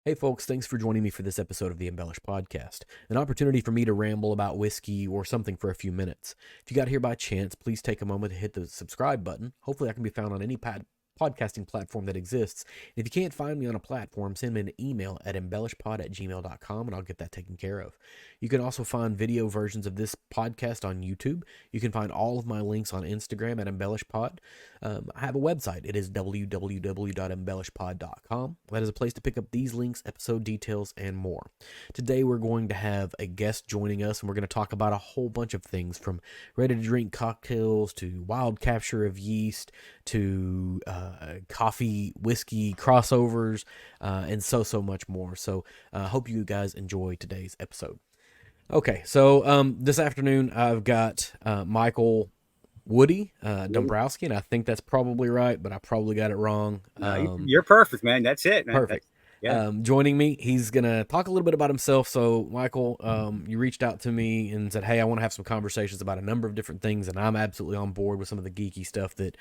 Hey folks, thanks for joining me for this episode of the Embellish Podcast, an opportunity for me to ramble about whiskey or something for a few minutes. If you got here by chance, please take a moment to hit the subscribe button. Hopefully I can be found on any podcasting platform that exists. And if you can't find me on a platform, send me an email at embellishpod@gmail.com and I'll get that taken care of. You can also find video versions of this podcast on YouTube. You can find all of my links on Instagram at embellishpod. I have a website. It is www.embellishpod.com. That is a place to pick up these links, episode details, and more. Today we're going to have a guest joining us, and we're going to talk about a whole bunch of things, from ready-to-drink cocktails to wild capture of yeast to coffee, whiskey crossovers, and so much more. So I hope you guys enjoy today's episode. Okay, so this afternoon I've got Micheal Dombrowsky, and I think that's probably right, but I probably got it wrong. No, you're perfect, man. That's it, man. Perfect. Joining me, he's gonna talk a little bit about himself. So, Micheal, you reached out to me and said, "Hey, I want to have some conversations about a number of different things," and I'm absolutely on board with some of the geeky stuff that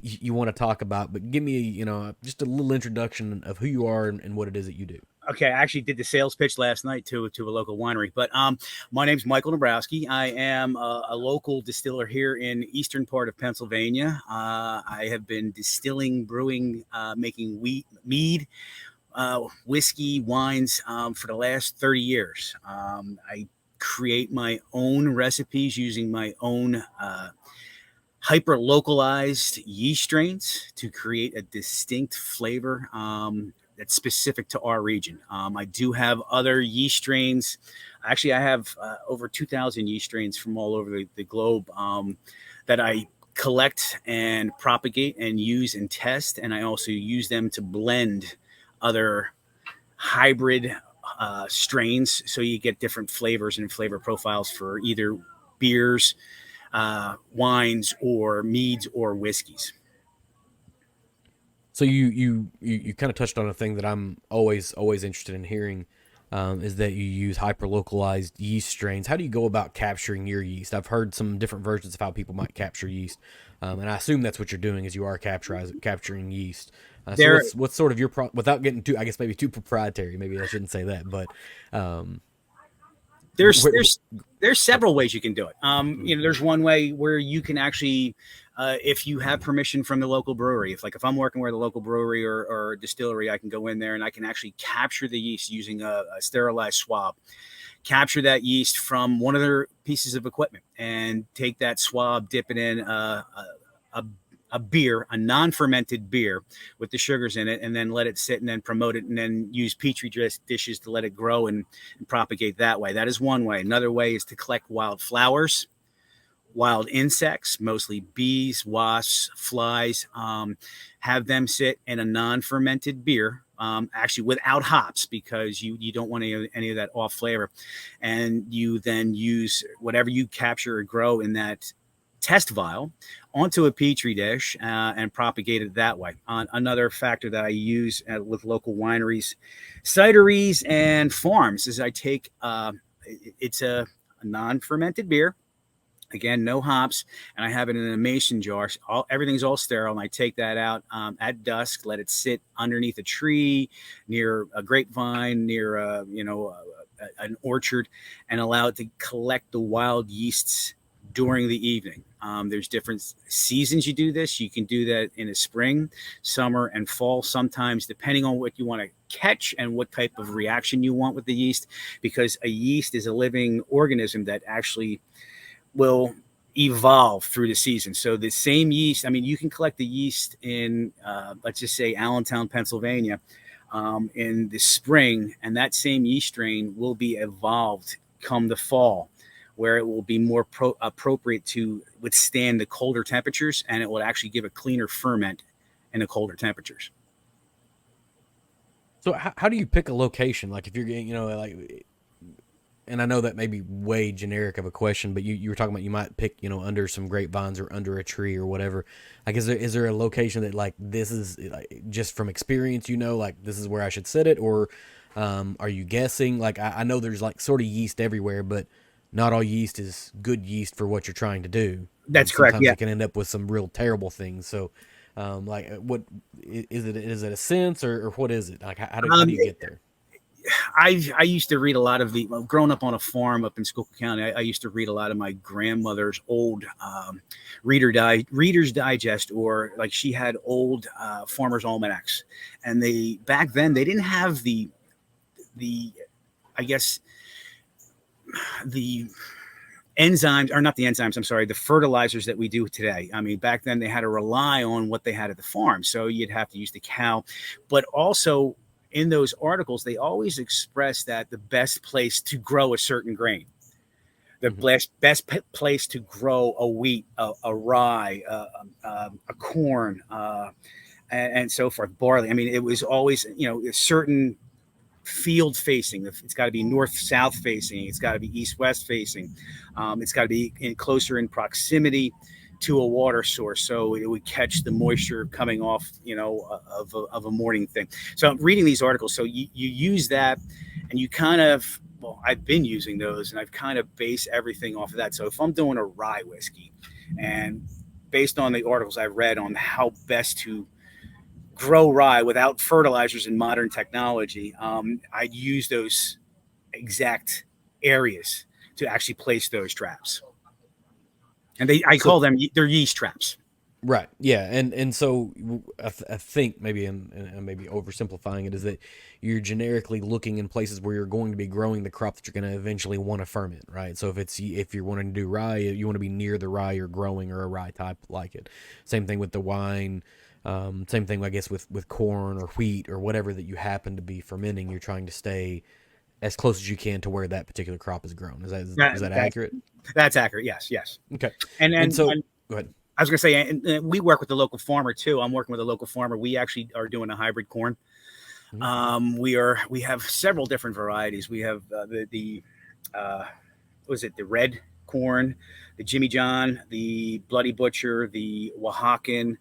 you want to talk about. But give me, just a little introduction of who you are and what it is that you do. Okay, I actually did the sales pitch last night to a local winery. But my name's Micheal Dombrowsky. I am a local distiller here in eastern part of Pennsylvania. I have been distilling, brewing, making mead, whiskey, wines for the last 30 years. I create my own recipes using my own hyper localized yeast strains to create a distinct flavor that's specific to our region. I do have other yeast strains. Actually, I have over 2,000 yeast strains from all over the globe that I collect and propagate and use and test. And I also use them to blend other hybrid strains, so you get different flavors and flavor profiles for either beers, wines, or meads or whiskeys. So you kind of touched on a thing that I'm always interested in hearing, is that you use hyper localized yeast strains. How do you go about capturing your yeast? I've heard some different versions of how people might capture yeast, and I assume that's what you're doing, is you are capturing yeast. So what's sort of your without getting too, I guess, maybe too proprietary? Maybe I shouldn't say that, but there's several ways you can do it. There's one way where you can actually, if you have permission from the local brewery, if I'm working with a local brewery or a distillery, I can go in there and I can actually capture the yeast using a sterilized swab, capture that yeast from one of their pieces of equipment and take that swab, dip it in a beer, a non-fermented beer with the sugars in it, and then let it sit and then promote it, and then use petri dishes to let it grow and propagate that way. That is one way. Another way is to collect wild flowers, wild insects, mostly bees, wasps, flies, have them sit in a non-fermented beer, actually without hops, because you don't want any of that off flavor. And you then use whatever you capture or grow in that test vial onto a petri dish and propagate it that way. Another factor that I use with local wineries, cideries, and farms is I take it's a non-fermented beer, again, no hops, and I have it in a mason jar. Everything's all sterile, and I take that out at dusk, let it sit underneath a tree, near a grapevine, near an orchard, and allow it to collect the wild yeasts during the evening. There's different seasons you do this. You can do that in the spring, summer, and fall, sometimes depending on what you want to catch and what type of reaction you want with the yeast, because a yeast is a living organism that actually will evolve through the season. So the same yeast, you can collect the yeast in, let's just say, Allentown, Pennsylvania, in the spring, and that same yeast strain will be evolved come the fall, where it will be more appropriate to withstand the colder temperatures, and it will actually give a cleaner ferment in the colder temperatures. So how do you pick a location? Like if you're getting, and I know that may be way generic of a question, but you were talking about you might pick, under some grapevines or under a tree or whatever. Like, is there a location that, like, this is, like, just from experience, like this is where I should sit it, or are you guessing? Like, I know there's like sort of yeast everywhere, but not all yeast is good yeast for what you're trying to do. That's correct. Sometimes Yeah. you can end up with some real terrible things. So Like, what is it? Is it a sense, or what is it? Like, how do Um, you get there? I used to read a lot of the growing up on a farm up in Schuylkill County. I used to read a lot of my grandmother's old Reader's Digest, or like she had old farmers almanacs, and they back then they didn't have the I guess the enzymes, or not the enzymes, I'm sorry, the fertilizers that we do today. I mean, back then they had to rely on what they had at the farm. So you'd have to use the cow. But also in those articles, they always express that the best place to grow a certain grain, the Hmm. best place to grow a wheat, a rye, a corn, and so forth, barley. I mean, it was always, a certain field facing. It's got to be north south facing. It's got to be east west facing. It's got to be closer in proximity to a water source, so it would catch the moisture coming off, of a morning thing. So I'm reading these articles. So you use that, and you kind of, well, I've been using those, and I've kind of based everything off of that. So if I'm doing a rye whiskey, and based on the articles I've read on how best to grow rye without fertilizers and modern technology, I'd use those exact areas to actually place those traps. And I So call them, they're yeast traps. right, yeah, and so I think maybe, and maybe oversimplifying it, is that you're generically looking in places where you're going to be growing the crop that you're going to eventually want to ferment, right? So if you're wanting to do rye, you want to be near the rye you're growing, or a rye type like it. Same thing with the wine. Same thing, I guess, with corn or wheat or whatever that you happen to be fermenting. You're trying to stay as close as you can to where that particular crop is grown. Is that That, accurate? that's accurate. Yes, yes. Okay, And and then so and go ahead. I was going to say, and we work with the local farmer too. I'm working with a local farmer. We actually are doing a hybrid corn. Mhm. We have several different varieties. We have the was it the red corn, the Jimmy John, the Bloody Butcher, the Oaxacan.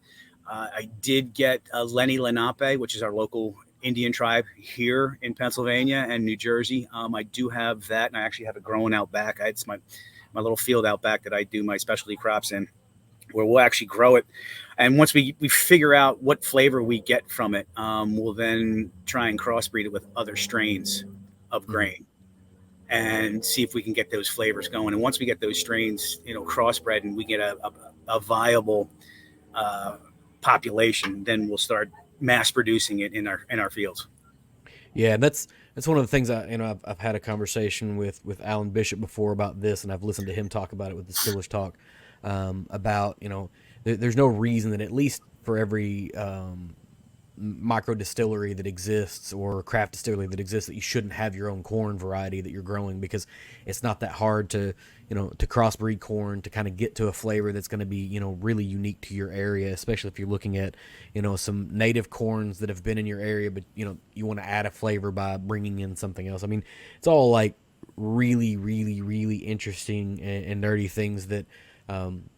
I did get Lenni Lenape, which is our local Indian tribe here in Pennsylvania and New Jersey. I do have that, and I actually have it growing out back. It's my little field out back that I do my specialty crops in, where we'll actually grow it. And once we figure out what flavor we get from it, we'll then try and crossbreed it with other strains of Mhm. grain and see if we can get those flavors going. And once we get those strains, crossbred, and we get a viable uh, population, then we'll start mass producing it in our fields. Yeah, and that's one of the things I've had a conversation with Alan Bishop before about this, and I've listened to him talk about it with Distillers Talk, about there's no reason that, at least for every micro distillery that exists, or craft distillery that exists, that you shouldn't have your own corn variety that you're growing, because it's not that hard to to crossbreed corn to kind of get to a flavor that's going to be really unique to your area, especially if you're looking at some native corns that have been in your area, but you want to add a flavor by bringing in something else. I mean, it's all like really really really interesting and nerdy things that um,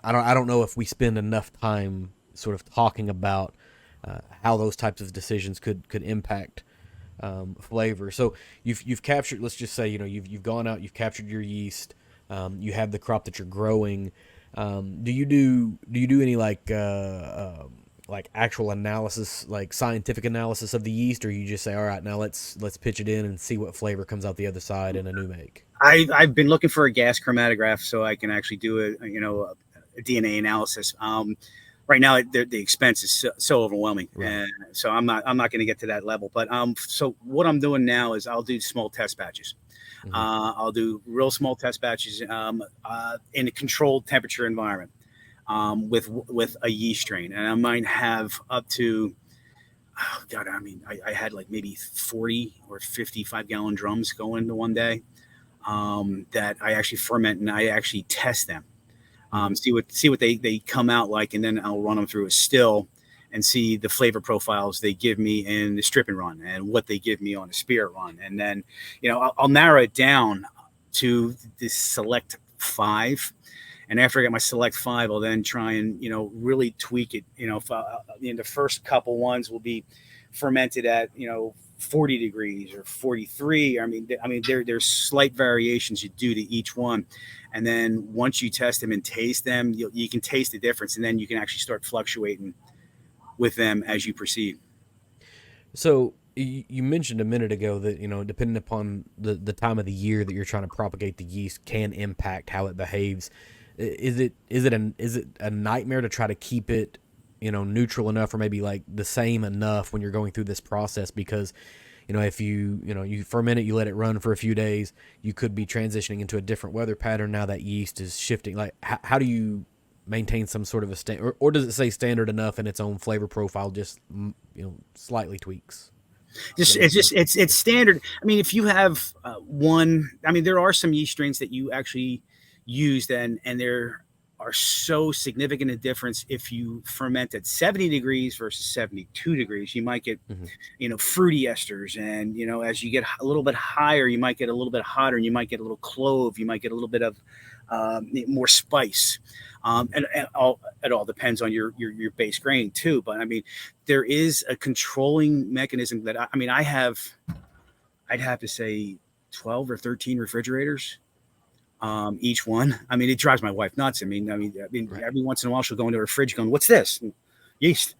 I don't know if we spend enough time sort of talking about how those types of decisions could impact flavor. So you've captured. Let's just say you've gone out, you've captured your yeast, you have the crop that you're growing. Do you do any like actual analysis, like scientific analysis of the yeast, or you just say, all right, now let's pitch it in and see what flavor comes out the other side in a new make? I've been looking for a gas chromatograph so I can actually do a DNA analysis. Right now, the expense is so overwhelming, Right. and so I'm not going to get to that level. But so what I'm doing now is I'll do small test batches. Hmm. I'll do real small test batches in a controlled temperature environment, with a yeast strain, and I might have up to, oh God, I mean, I had like maybe 40 or 55 gallon drums going to one day, that I actually ferment, and I actually test them, Hmm. see what they come out like, and then I'll run them through a still and see the flavor profiles they give me in the strip and run, and what they give me on the spirit run, and then I'll narrow it down to this select five. And after I get my select five, I'll then try and really tweak it. If, the first couple ones will be fermented at 40 degrees or 43. There's slight variations you do to each one. And then once you test them and taste them, you can taste the difference. And then you can actually start fluctuating with them as you proceed. So you mentioned a minute ago that, depending upon the time of the year that you're trying to propagate the yeast can impact how it behaves. Is it a nightmare to try to keep it, neutral enough, or maybe like the same enough when you're going through this process? Because, if you ferment it, you let it run for a few days, you could be transitioning into a different weather pattern. Now that yeast is shifting. Like, how do you maintain some sort of a standard, or does it say standard enough in its own flavor profile, just slightly tweaks? It's standard. I mean, if you have one, I mean, there are some yeast strains that you actually use, and there are so significant a difference. If you ferment at 70 degrees versus 72 degrees, you might get, fruity esters. And, as you get a little bit higher, you might get a little bit hotter, and you might get a little clove. You might get a little bit of more spice. It all depends on your base grain too. But I mean, there is a controlling mechanism that I'd have to say 12 or 13 refrigerators, each one. I mean, it drives my wife nuts. Right. Every once in a while she'll go into her fridge going, "What's this?" Yeast.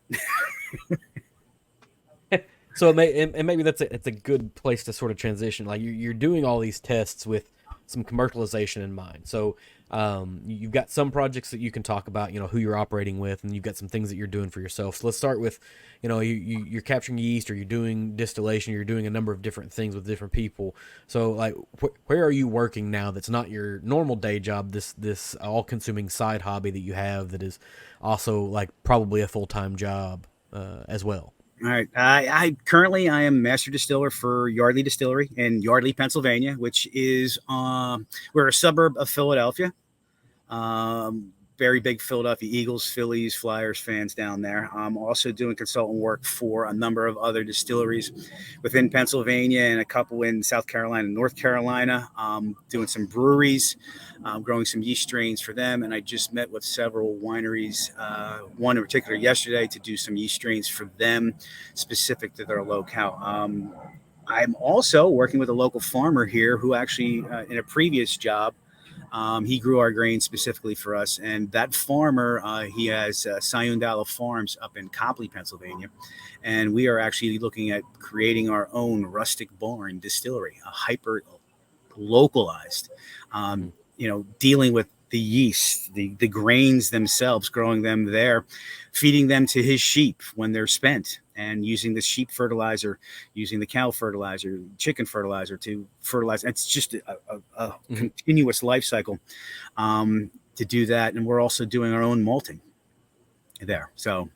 So maybe it's a good place to sort of transition. Like, you're doing all these tests with some commercialization in mind. So you've got some projects that you can talk about, who you're operating with, and you've got some things that you're doing for yourself. So let's start with, you're capturing yeast, or you're doing distillation, you're doing a number of different things with different people. So, like, where are you working now that's not your normal day job, this all-consuming side hobby that you have that is also like probably a full-time job as well? All right. I currently I am master distiller for Yardley Distillery in Yardley, Pennsylvania, which is we're a suburb of Philadelphia. Very big Philadelphia Eagles, Phillies, Flyers fans down there. I'm also doing consultant work for a number of other distilleries within Pennsylvania and a couple in South Carolina and North Carolina. Doing some breweries, growing some yeast strains for them. And I just met with several wineries, one in particular yesterday, to do some yeast strains for them specific to their locale. I'm also working with a local farmer here who actually, in a previous job, he grew our grain specifically for us. And that farmer, he has Sayundala Farms up in Copley, Pennsylvania. And we are actually looking at creating our own rustic barn distillery, a hyper localized, dealing with the yeast, the grains themselves, growing them there, feeding them to his sheep when they're spent, and using the sheep fertilizer, using the cow fertilizer, chicken fertilizer to fertilize. It's just a continuous life cycle to do that. And we're also doing our own malting there. So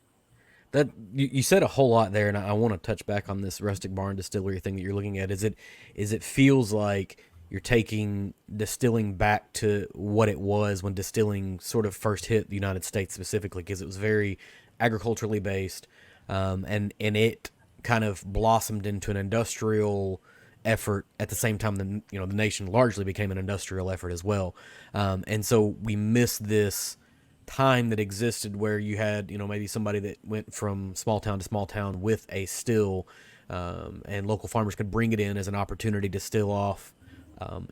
That you said a whole lot there, and I want to touch back on this rustic barn distillery thing that you're looking at. Is it feels like you're taking distilling back to what it was when distilling sort of first hit the United States, specifically because it was very agriculturally based, and it kind of blossomed into an industrial effort at the same time. The nation largely became an industrial effort as well, and so we miss this time that existed where you had, maybe somebody that went from small town to small town with a still, and local farmers could bring it in as an opportunity to still off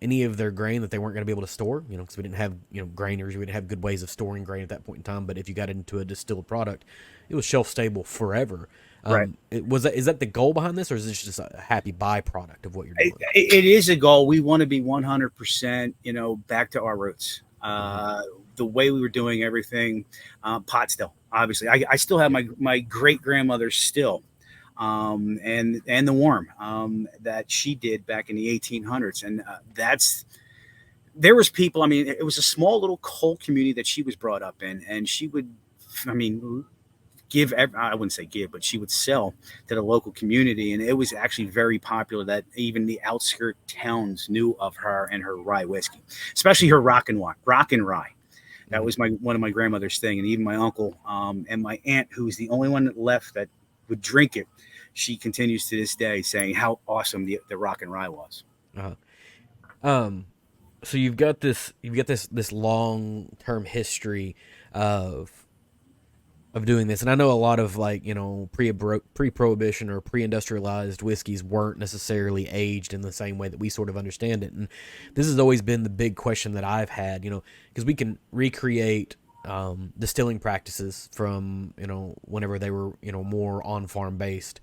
any of their grain that they weren't going to be able to store, because we didn't have, grainers, we didn't have good ways of storing grain at that point in time. But if you got into a distilled product, it was shelf stable forever. right. Is that the goal behind this, or is this just a happy byproduct of what you're doing? It is a goal. We want to be 100%, back to our roots. Mm-hmm. The way we were doing everything, pot still, obviously. I still have my great grandmother's still, and the worm that she did back in the 1800s. And there was people, I mean, it was a small little coal community that she was brought up in, and she would, I mean, I wouldn't say give, but she would sell to the local community. And it was actually very popular that even the outskirt towns knew of her and her rye whiskey, especially her rock and rye. That was one of my grandmother's thing. And even my uncle, and my aunt, who was the only one that left that would drink it, she continues to this day saying how awesome the rock and rye was. Uh-huh. Um, so you've got this long term history of of doing this. And I know a lot of like, pre-prohibition or pre-industrialized whiskeys weren't necessarily aged in the same way that we sort of understand it. And this has always been the big question that I've had, because we can recreate distilling practices from, whenever they were, more on-farm based.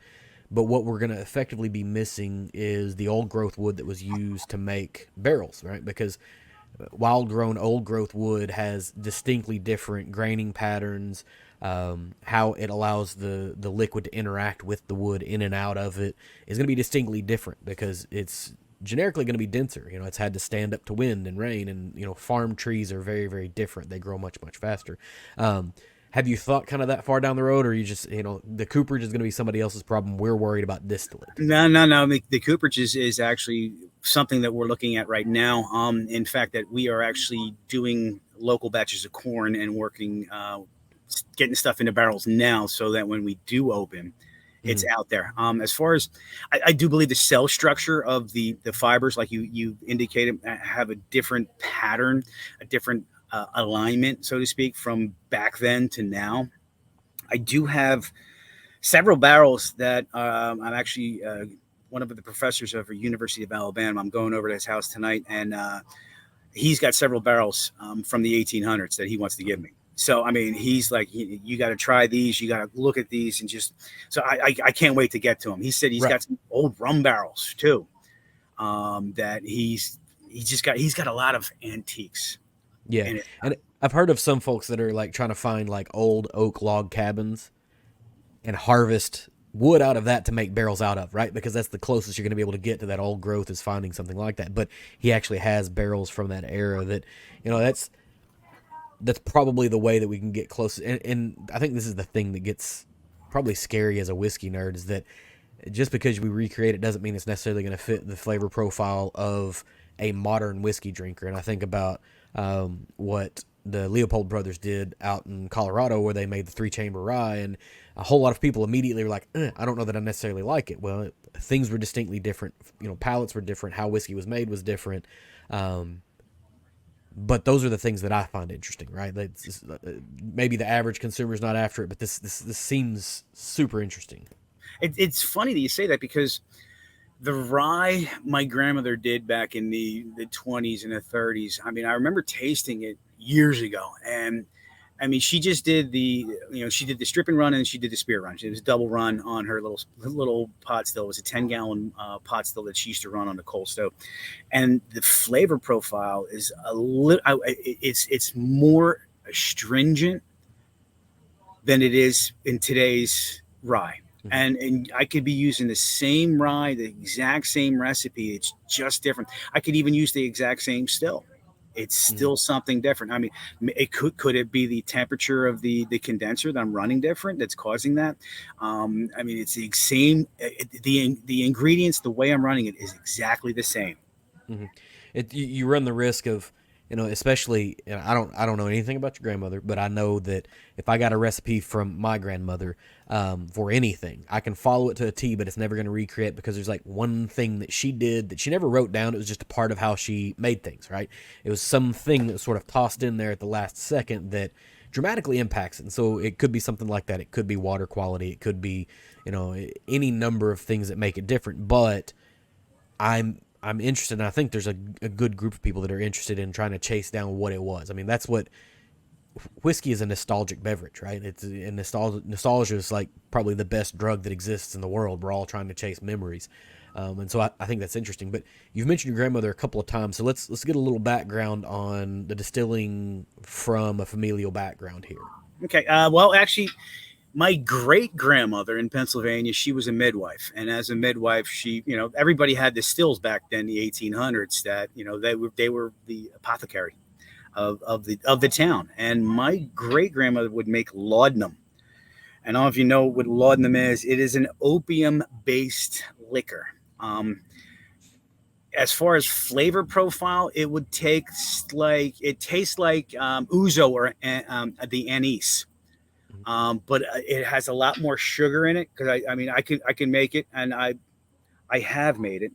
But what we're going to effectively be missing is the old growth wood that was used to make barrels, right? Because wild grown old growth wood has distinctly different graining patterns. How it allows the liquid to interact with the wood in and out of it is going to be distinctly different because it's generically going to be denser. It's had to stand up to wind and rain, and farm trees are very, very different. They grow much, much faster. Have you thought kind of that far down the road, or you just, the cooperage is going to be somebody else's problem? We're worried about distillate. No. The cooperage is actually something that we're looking at right now. In fact, that we are actually doing local batches of corn and working, getting stuff into barrels now, so that when we do open, it's out there. As far as I do believe the cell structure of the fibers, like you indicated, have a different pattern, a different alignment, so to speak, from back then to now. I do have several barrels that I'm actually one of the professors of the University of Alabama. I'm going over to his house tonight, and he's got several barrels from the 1800s that he wants to give me. So, I mean, he's like, you got to try these. You got to look at these and just. So I can't wait to get to him. He said he's got some old rum barrels too. That he's got a lot of antiques. Yeah, and I've heard of some folks that are like trying to find like old oak log cabins and harvest wood out of that to make barrels out of, right? Because that's the closest you're going to be able to get to that old growth, is finding something like that. But he actually has barrels from that era that, that's probably the way that we can get close. And I think this is the thing that gets probably scary as a whiskey nerd, is that just because we recreate it doesn't mean it's necessarily going to fit the flavor profile of a modern whiskey drinker. And I think about what the Leopold brothers did out in Colorado, where they made the 3-chamber rye, and a whole lot of people immediately were like, I don't know that I necessarily like it. Well, things were distinctly different. Palates were different. How whiskey was made was different. But those are the things that I find interesting, right? Maybe the average consumer is not after it, but this seems super interesting. It's funny that you say that, because the rye my grandmother did back in the 20s and the 30s. I mean, I remember tasting it years ago, and I mean, she just did she did the strip and run, and she did the spear run. It was a double run on her little pot still. It was a 10-gallon pot still that she used to run on the coal stove, and the flavor profile is it's more astringent than it is in today's rye. And I could be using the same rye, the exact same recipe. It's just different. I could even use the exact same still. It's still something different. I mean, it could it be the temperature of the condenser that I'm running different that's causing that? I mean, it's the same. The ingredients, the way I'm running it is exactly the same. Mm-hmm. You run the risk of, especially, I don't know anything about your grandmother, but I know that if I got a recipe from my grandmother for anything, I can follow it to a T, but it's never going to recreate, because there's like one thing that she did that she never wrote down. It was just a part of how she made things, right? It was something that was sort of tossed in there at the last second that dramatically impacts it. And so it could be something like that. It could be water quality. It could be, any number of things that make it different. But I'm interested, and I think there's a good group of people that are interested in trying to chase down what it was. I mean, that's what whiskey is, a nostalgic beverage, right? It's and nostalgia is like probably the best drug that exists in the world. We're all trying to chase memories, and so I think that's interesting. But you've mentioned your grandmother a couple of times, so let's get a little background on the distilling from a familial background here. Okay. Well, actually, my great grandmother in Pennsylvania, she was a midwife, and as a midwife, she, everybody had distills back then, the 1800s, that they were the apothecary of the town. And my great grandmother would make laudanum. And I don't know if you know what laudanum is. It is an opium based liquor. As far as flavor profile, it tastes like ouzo or the anise. But it has a lot more sugar in it, because I mean, I can make it, and I have made it.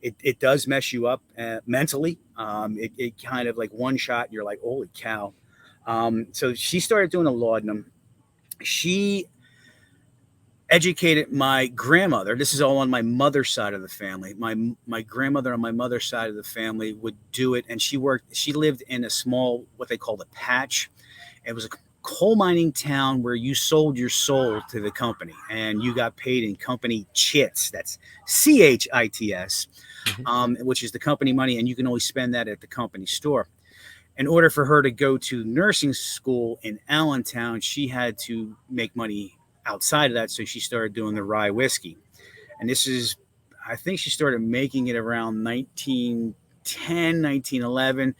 It does mess you up mentally. It kind of, like, one shot, you're like, holy cow. So she started doing a laudanum, She educated my grandmother. This is all on my mother's side of the family. My grandmother on my mother's side of the family would do it, and she lived in a small, what they called a patch. It was a coal mining town where you sold your soul to the company, and you got paid in company chits. That's CHITS, Hmm. which is the company money, and you can only spend that at the company store. In order for her to go to nursing school in Allentown, she had to make money outside of that. So she started doing the rye whiskey. And this is, I think she started making it around 1910, 1911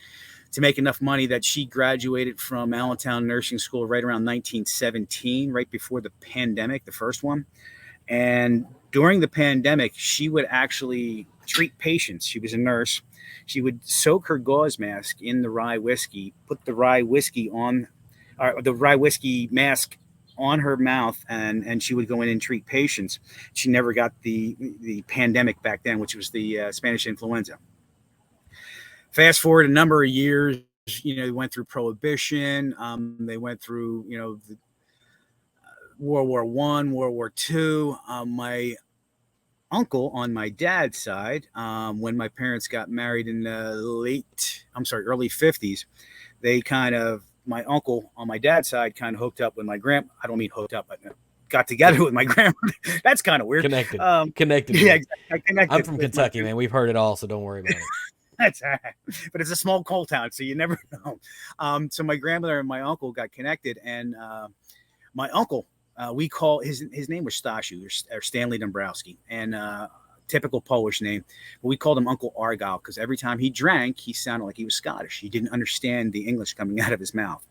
to make enough money that she graduated from Allentown Nursing School right around 1917, right before the pandemic, the first one. And during the pandemic, she would actually treat patients. She was a nurse. She would soak her gauze mask in the rye whiskey, put the rye whiskey on, or the rye whiskey mask on her mouth, and she would go in and treat patients. She never got the pandemic back then, which was the Spanish influenza. Fast forward a number of years, they went through Prohibition. They went through, World War One, World War Two. My uncle on my dad's side, when my parents got married in the early 50s, they kind of, my uncle on my dad's side kind of hooked up with my I don't mean hooked up, but got together with my grandmother. That's kind of weird. Connected, Yeah, connected. exactly. I I'm connected from with my Kentucky, man. We've heard it all, so don't worry about it. That's all right. But it's a small coal town, so you never know. So my grandmother and my uncle got connected, and my uncle, we call his name was Stasiu, or Stanley Dombrowsky, and typical Polish name. But we called him Uncle Argyle because every time he drank, he sounded like he was Scottish. He didn't understand the English coming out of his mouth.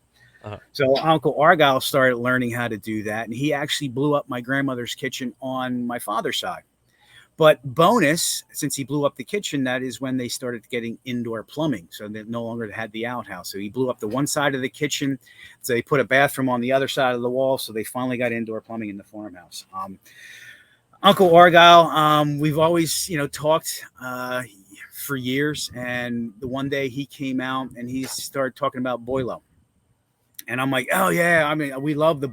Uh-huh. So Uncle Argyle started learning how to do that, and he actually blew up my grandmother's kitchen on my father's side. But bonus, since he blew up the kitchen, that is when they started getting indoor plumbing. So they no longer had the outhouse. So he blew up the one side of the kitchen. So they put a bathroom on the other side of the wall. So they finally got indoor plumbing in the farmhouse. Uncle Argyle, we've always, talked for years. And the one day he came out and he started talking about Boilo. And I'm like, oh yeah, I mean, we love the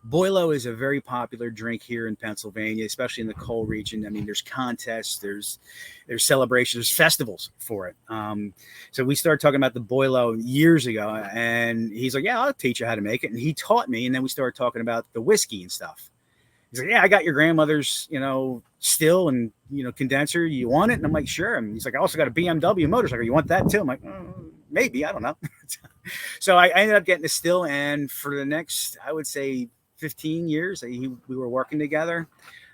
Boilo is a very popular drink here in Pennsylvania, especially in the coal region. I mean, there's contests, there's celebrations, there's festivals for it. So we started talking about the Boilo years ago, and he's like, yeah, I'll teach you how to make it. And he taught me, and then we started talking about the whiskey and stuff. He's like, yeah, I got your grandmother's, still and, condenser. You want it? And I'm like, sure. And he's like, I also got a BMW motorcycle. You want that too? I'm like, maybe, I don't know. So I ended up getting a still, and for the next, I would say, 15 years, we were working together.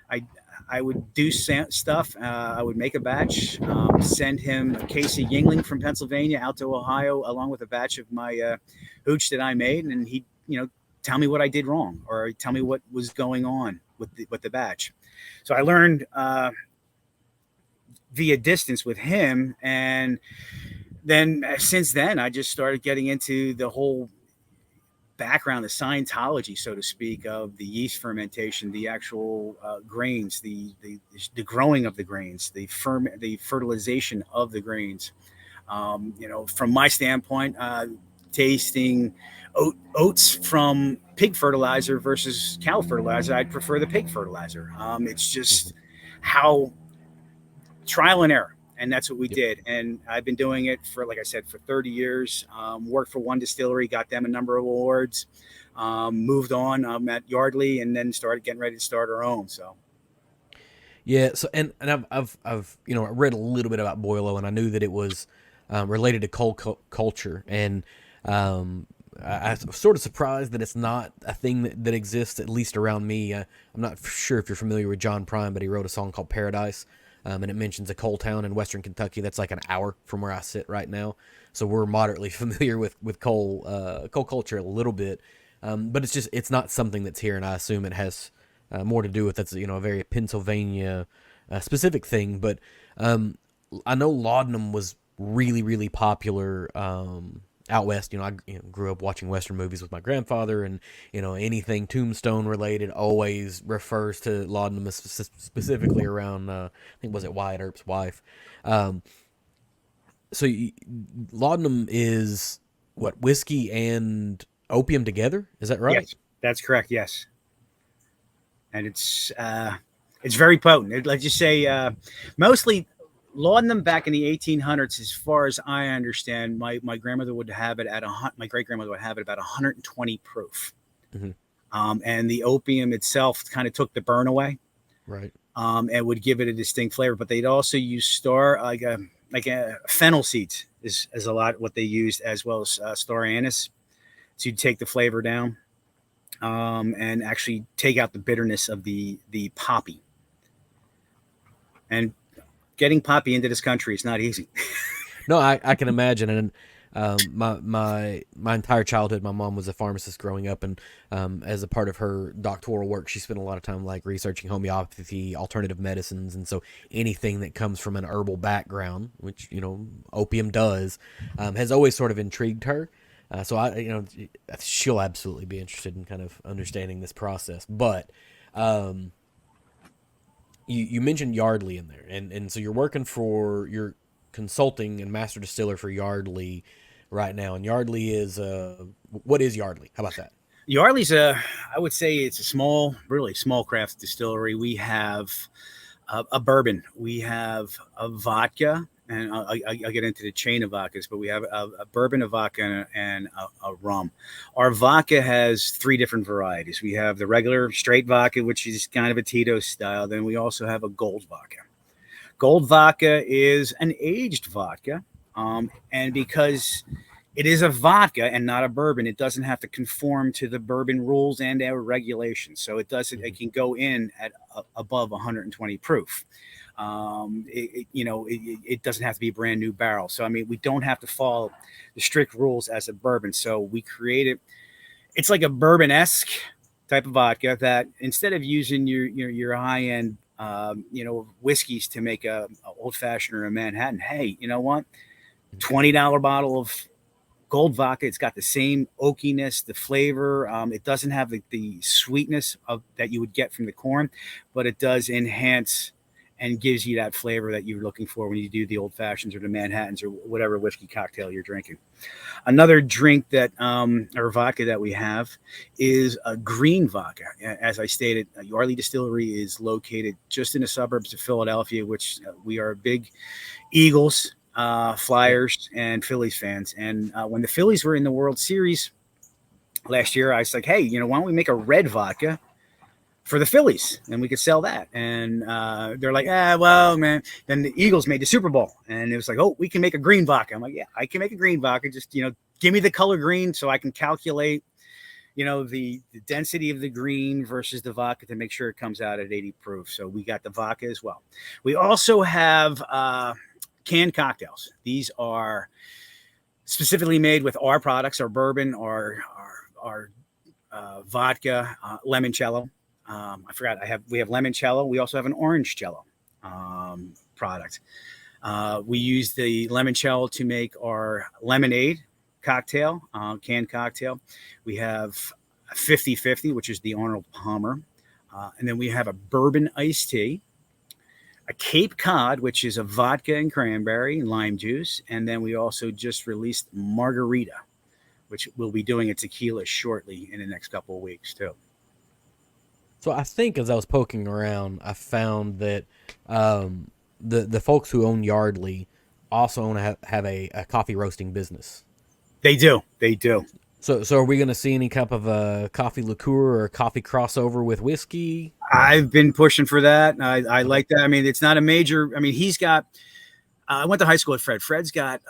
I would do stuff. I would make a batch, send him a case of Yingling from Pennsylvania out to Ohio, along with a batch of my hooch that I made, and he, tell me what I did wrong, or tell me what was going on with the batch. So I learned via distance with him, and then since then I just started getting into the whole background, the Scientology, so to speak, of the yeast fermentation, the actual grains, the growing of the grains, the fertilization of the grains. From my standpoint, tasting oats from pig fertilizer versus cow fertilizer, I'd prefer the pig fertilizer. It's just how trial and error. And that's what we did. And I've been doing it for, like I said, for 30 years. Worked for one distillery, got them a number of awards, moved on at Yardley, and then started getting ready to start our own. So. Yeah. So and I've read a little bit about Boilo, and I knew that it was related to coal culture, and I'm sort of surprised that it's not a thing that exists, at least around me. I'm not sure if you're familiar with John Prine, but he wrote a song called Paradise. And it mentions a coal town in western Kentucky that's like an hour from where I sit right now. So we're moderately familiar with coal culture a little bit, but it's not something that's here, and I assume it has more to do with that's a very Pennsylvania specific thing. But I know laudanum was really popular out west. I grew up watching Western movies with my grandfather, and anything Tombstone related always refers to laudanum, specifically around I think, was it Wyatt Earp's wife. So laudanum is what, whiskey and opium together? Is that right? Yes. That's correct. Yes, and it's very potent. Let's just say mostly laudanum back in the 1800s, as far as I understand, my grandmother would have it at my great grandmother would have it about 120 proof. Mm-hmm. And the opium itself kind of took the burn away, Right. and would give it a distinct flavor. But they'd also use star like a fennel seeds is a lot what they used, as well as star anise to take the flavor down, and actually take out the bitterness of the poppy. And getting poppy into this country is not easy. No, I can imagine. And my entire childhood, my mom was a pharmacist growing up, and as a part of her doctoral work, she spent a lot of time like researching homeopathy, alternative medicines, and so anything that comes from an herbal background, which opium does, has always sort of intrigued her. So she'll absolutely be interested in kind of understanding this process. But you mentioned Yardley in there, and so you're working for your consulting and master distiller for Yardley right now. And Yardley is what is Yardley? How about that? Yardley's I would say it's a small, really small craft distillery. We have a bourbon, we have a vodka, and I'll get into the chain of vodkas, but we have a bourbon, a vodka, and a rum. Our vodka has three different varieties. We have the regular straight vodka, which is kind of a Tito's style. Then we also have a gold vodka. Gold vodka is an aged vodka, and because it is a vodka and not a bourbon, it doesn't have to conform to the bourbon rules and our regulations. So it doesn't. It can go in at above 120 proof. It doesn't have to be a brand new barrel. So I mean, we don't have to follow the strict rules as a bourbon. So we created. It's like a bourbon-esque type of vodka that instead of using your high end whiskeys to make a old fashioned or a Manhattan. Hey, you know what? $20 bottle of gold vodka. It's got the same oakiness, the flavor. It doesn't have the sweetness that you would get from the corn, but it does enhance and gives you that flavor that you're looking for when you do the old fashions or the Manhattans or whatever whiskey cocktail you're drinking. Another drink that or vodka that we have is a green vodka. As I stated, Yardley Distillery is located just in the suburbs of Philadelphia, which we are big Eagles, Flyers, and Phillies fans. And when the Phillies were in the World Series last year, I was like, hey, why don't we make a red vodka for the Phillies, and we could sell that. And they're like, well, man. Then the Eagles made the Super Bowl, and it was like, oh, we can make a green vodka. I'm like, yeah, I can make a green vodka. Just give me the color green so I can calculate, the density of the green versus the vodka to make sure it comes out at 80 proof. So we got the vodka as well. We also have canned cocktails. These are specifically made with our products, our bourbon, our vodka, limoncello. I forgot. We have limoncello. We also have an orangecello product. We use the limoncello to make our lemonade cocktail, canned cocktail. We have a 50-50, which is the Arnold Palmer. And then we have a bourbon iced tea, a Cape Cod, which is a vodka and cranberry and lime juice. And then we also just released margarita, which we'll be doing a tequila shortly in the next couple of weeks too. So I think as I was poking around, I found that the folks who own Yardley also have a coffee roasting business. They do. They do. So are we going to see any type of a coffee liqueur or a coffee crossover with whiskey? I've been pushing for that. I like that. I mean, it's not a major. I mean, he's got. I went to high school with Fred. Fred's got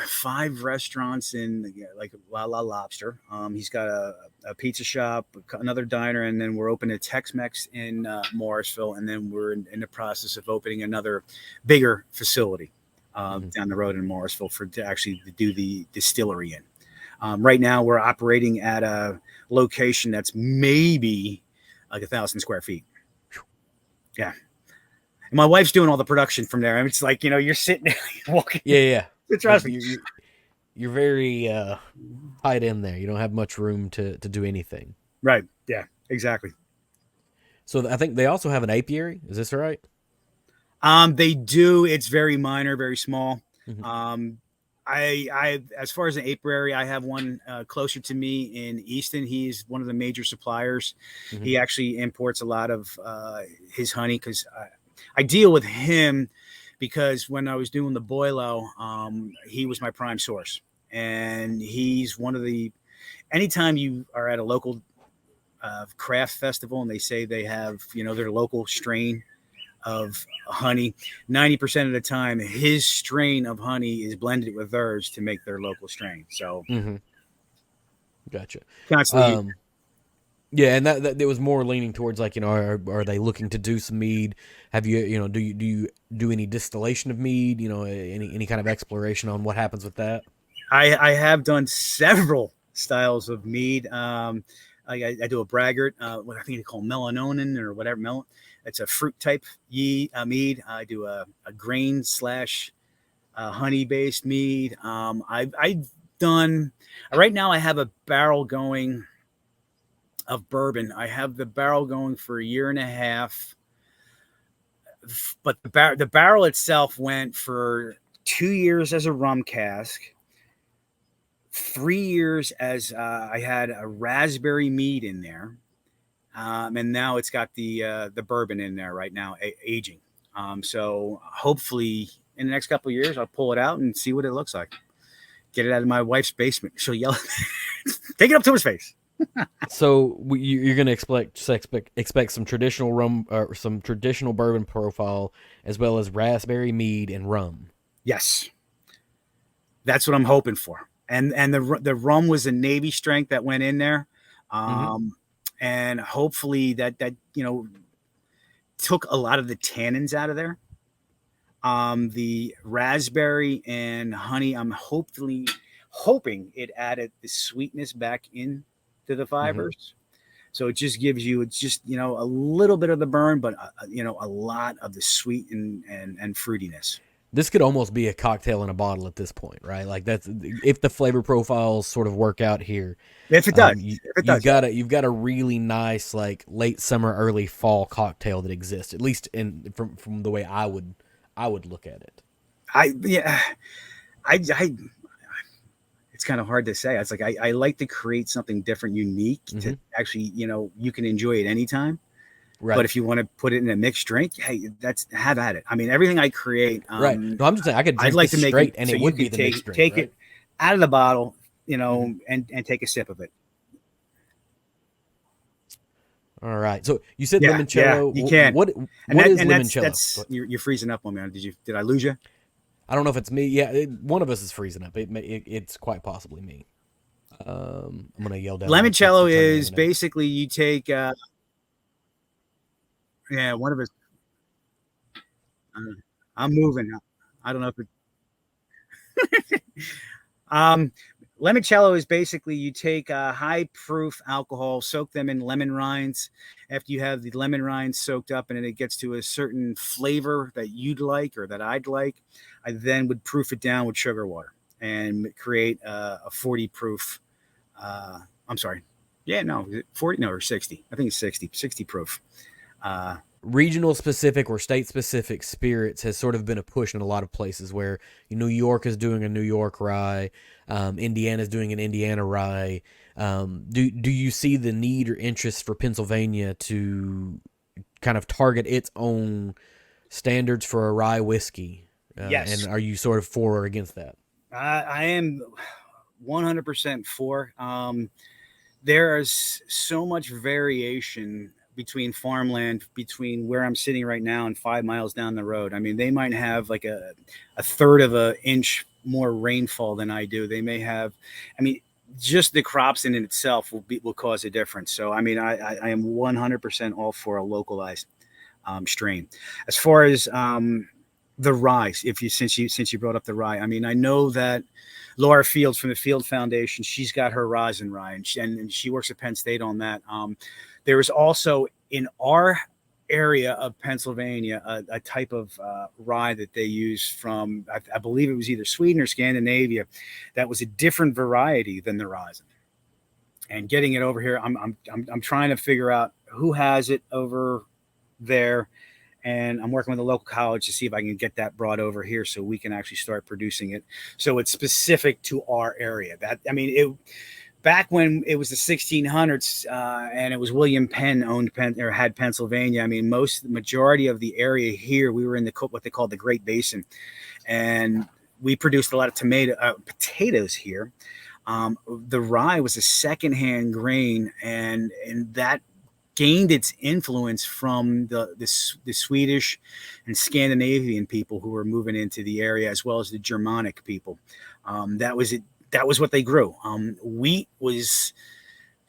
5 restaurants in like La La Lobster. He's got a pizza shop, another diner, and then we're opening a Tex-Mex in Morrisville, and then we're in the process of opening another bigger facility down the road in Morrisville to actually do the distillery in. Right now, we're operating at a location that's maybe like 1,000 square feet. Yeah. And my wife's doing all the production from there. I mean, it's like, you're sitting there walking. Yeah. Trust me. You're very tied in there. You don't have much room to do anything. Right. Yeah, exactly. So I think they also have an apiary. Is this right? They do. It's very minor, very small. Mm-hmm. as far as an apiary, I have one closer to me in Easton. He's one of the major suppliers. Mm-hmm. He actually imports a lot of his honey because I deal with him because when I was doing the Boilo, he was my prime source, and he's one of the. Anytime you are at a local craft festival and they say they have their local strain of honey, 90% of the time his strain of honey is blended with theirs to make their local strain. So Gotcha. constantly Yeah, and that it was more leaning towards like, are they looking to do some mead? Have you do you do any distillation of mead? Any kind of exploration on what happens with that? I have done several styles of mead. I do a braggart, what I think they call melanonin or whatever. It's a fruit type mead. I do a grain slash honey based mead. I've done right now. I have a barrel going of bourbon. I have the barrel going for a year and a half, but the barrel itself went for 2 years as a rum cask. 3 years as I had a raspberry mead in there, and now it's got the bourbon in there right now, aging. So hopefully in the next couple of years, I'll pull it out and see what it looks like. Get it out of my wife's basement. She'll yell, "Take it up to his face." So you're going to expect some traditional rum or some traditional bourbon profile as well as raspberry mead and rum. Yes, that's what I'm hoping for. And the rum was a Navy strength that went in there, and hopefully that took a lot of the tannins out of there. The raspberry and honey, I'm hoping it added the sweetness back in to the fibers. So it just gives you, it's just a little bit of the burn, but a lot of the sweet and fruitiness. This could almost be a cocktail in a bottle at this point, right? Like that's if the flavor profiles sort of work out here. If it does, you've got a really nice like late summer, early fall cocktail that exists. At least from the way I would look at it. I it's kind of hard to say. It's like I like to create something different, unique to actually you can enjoy it anytime. Right. But if you want to put it in a mixed drink, hey, have at it. I mean, everything I create. Right. No, I'm just saying I could drink this straight, and it would be the mixed drink. Take right? it out of the bottle, and take a sip of it. All right. So you said limoncello. Yeah, you can. What is limoncello? You're freezing up on me. Did I lose you? I don't know if it's me. Yeah, one of us is freezing up. It's quite possibly me. I'm gonna yell down. Limoncello is basically you take. One of us. I'm moving. I don't know if it. Limoncello is basically you take high proof alcohol, soak them in lemon rinds. After you have the lemon rinds soaked up and it gets to a certain flavor that you'd like or that I'd like, I then would proof it down with sugar water and create a 40 proof. I'm sorry. 40, or 60. I think it's 60 proof. Regional specific or state specific spirits has sort of been a push in a lot of places where New York is doing a New York rye, Indiana is doing an Indiana rye. Do you see the need or interest for Pennsylvania to kind of target its own standards for a rye whiskey? Yes. And are you sort of for or against that? I am 100% for. There is so much variation between farmland, between where I'm sitting right now and 5 miles down the road. I mean, they might have like a third of an inch more rainfall than I do. They may have, just the crops in itself will cause a difference. So, I am 100% all for a localized strain. As far as the rye, since you brought up the rye, I know that Laura Fields from the Field Foundation, she's got her rosin rye, and she works at Penn State on that. There is also in our area of Pennsylvania a type of rye that they use from, I believe it was either Sweden or Scandinavia, that was a different variety than the rosin. And getting it over here, I'm trying to figure out who has it over there and I'm working with a local college to see if I can get that brought over here so we can actually start producing it. So it's specific to our area. That I mean, it back when it was the 1600s and it was William Penn owned or had Pennsylvania. I mean, the majority of the area here, we were in what they call the Great Basin, and we produced a lot of potatoes here. The rye was a secondhand grain, and that gained its influence from the Swedish and Scandinavian people who were moving into the area, as well as the Germanic people. That was it. That was what they grew. Wheat was